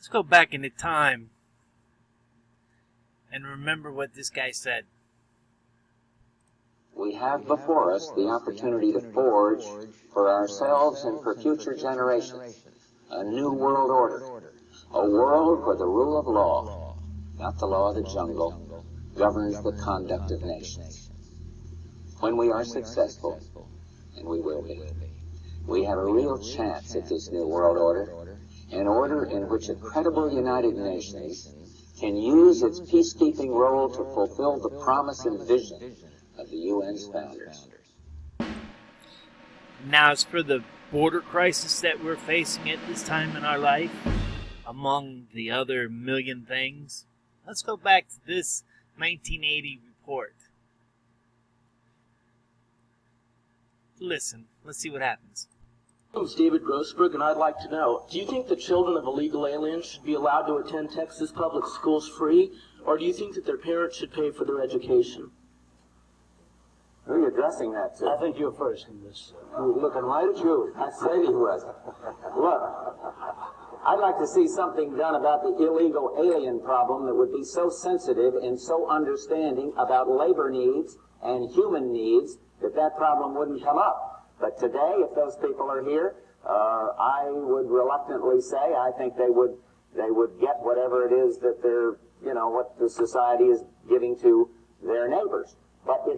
Let's go back into time and remember what this guy said. We have before us the opportunity to forge for ourselves and for future generations a new world order, a world where the rule of law, not the law of the jungle, governs the conduct of nations. When we are successful, and we will be, we have a real chance at this new world order, an order in which a credible United Nations can use its peacekeeping role to fulfill the promise and vision of the UN's founders. Now, as for the border crisis that we're facing at this time in our life, among the other million things, let's go back to this 1980 report. Listen, let's see what happens. My name is David Grossberg, and I'd like to know, do you think the children of illegal aliens should be allowed to attend Texas public schools free, or do you think that their parents should pay for their education? Who are you addressing that to? I think you're first in this. Looking right at you. I said he was. Look, I'd like to see something done about the illegal alien problem that would be so sensitive and so understanding about labor needs and human needs that problem wouldn't come up. But today, if those people are here, I would reluctantly say I think they would get whatever it is that they're, what the society is giving to their neighbors. But the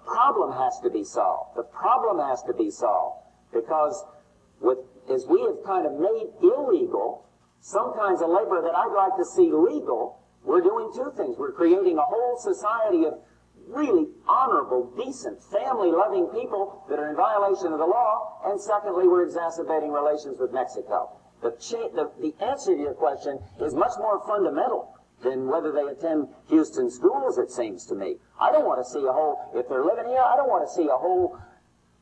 problem has to be solved. The problem has to be solved because as we have kind of made illegal some kinds of labor that I'd like to see legal, we're doing two things. We're creating a whole society of really honorable, decent, family-loving people that are in violation of the law, and secondly, we're exacerbating relations with Mexico. The answer to your question is much more fundamental than whether they attend Houston schools, it seems to me. I don't want to see if they're living here, I don't want to see a whole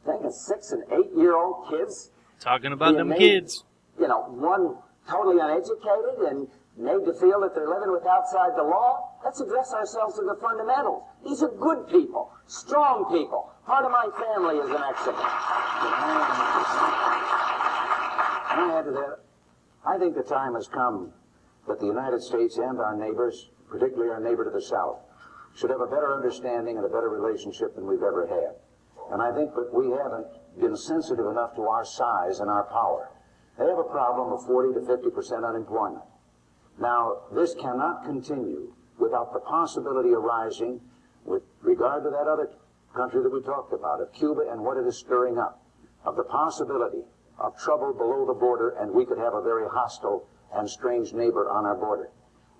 thing of 6- and 8-year-old kids. Talking about them kids. One totally uneducated and made to feel that they're living with outside the law. Let's address ourselves to the fundamentals. These are good people, strong people. Part of my family is an Mexican. Can I add to that? I think the time has come that the United States and our neighbors, particularly our neighbor to the south, should have a better understanding and a better relationship than we've ever had. And I think that we haven't been sensitive enough to our size and our power. They have a problem of 40 to 50% unemployment. Now, this cannot continue without the possibility arising, with regard to that other country that we talked about, of Cuba and what it is stirring up, of the possibility of trouble below the border, and we could have a very hostile and strange neighbor on our border.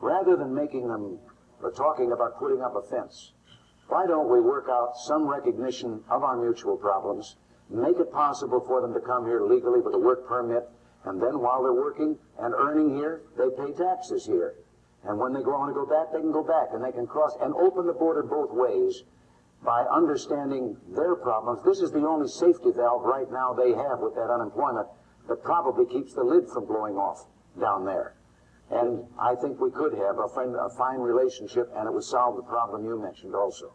Rather than making them or talking about putting up a fence, why don't we work out some recognition of our mutual problems, make it possible for them to come here legally with a work permit, and then while they're working and earning here, they pay taxes here. And when they want to go back, they can go back, and they can cross and open the border both ways by understanding their problems. This is the only safety valve right now they have with that unemployment that probably keeps the lid from blowing off down there. And I think we could have a fine relationship, and it would solve the problem you mentioned also.